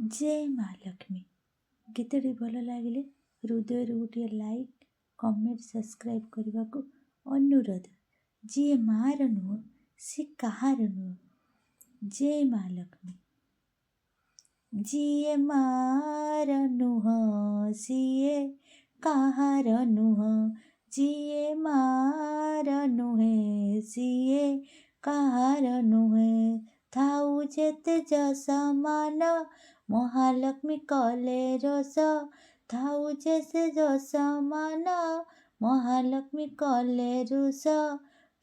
जय माँ लक्ष्मी। गीतटी भल लगे हृदय गोटे लाइक कमेंट सब्सक्राइब करने को अनुरोध। जी मार नुह सी कहार नुह। जय माँ लक्ष्मी। जी मार नुह सीए कहार नुह। जी मार नुहे सीए कहार नुहे। थाऊ जेते जसमान महालक्ष्मी कले रस। थाऊ जैसे जसमान महालक्ष्मी कले रुस।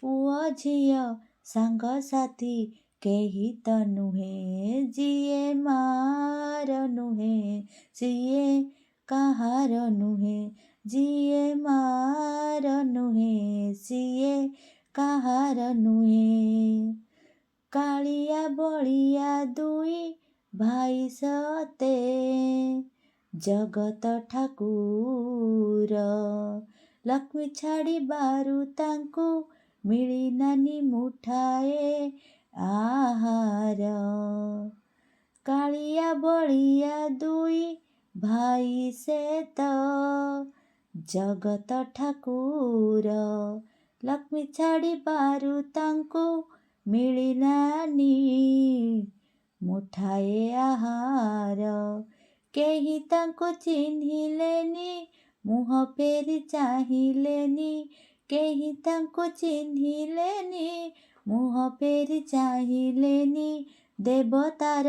पुआ झिया सांग साथी केही त नुहे। जिए मार नुहे सिए कहार नुहे। जिए मार नुहे सिए कहार नुहे। कालिया बलिया दुई भाई सते जगत ठाकुर। लक्ष्मी छाड़ी बारू तांकु मिली नानी मुठाए आहार। कालिया बलिया दुई भाई से तो जगत ठाकुर। लक्ष्मी छाड़ी बारू तांकु मिली नानी मुठाए आहार। केही तांको चिन्हिलेनी मुह फेरी चाहिलेनी। केही तांको चिन्हिलेनी मुह फेरी चाहिलेनी। देवतार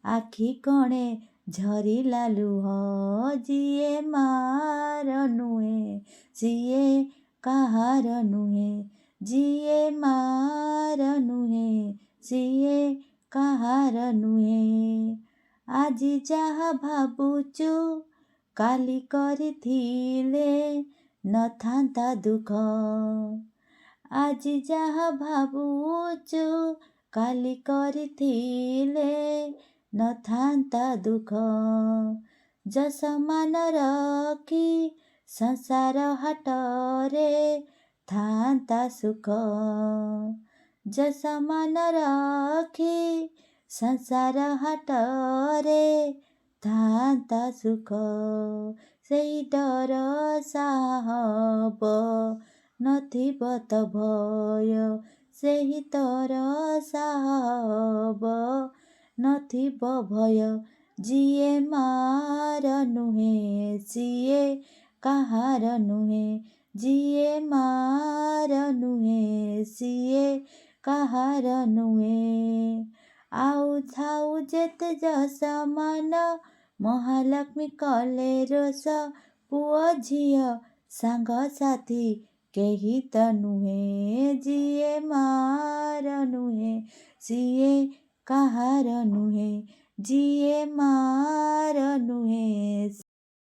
आखि कणे झरिला लुह। जिए मार नुहे सिए कहार नुहे। जिए मार नुहे सिए कहार नुहे। आजी जाहा भाबुचु काली करिथिले नथांता दुख। आजी जाहा भाबुचु काली करिथिले नथांता दुख। जसमान रखी संसार हाटरे थांता सुख। जसमान रखी संसार हाटरे थांता सुख। सेई डर साहब नथिब त भय। सेही तर साहब नथिब भय। जिए मार नुहे सिए कहार नुहे। जिए मार नुहे सिए कहार नुहे। आउ थाऊ जेते जसमान महालक्ष्मी कले रस। पुआ झिया सांग साथी केही त नुहे। जिए मार नुहे सिए कहार नुहे। जिए मार नुहे।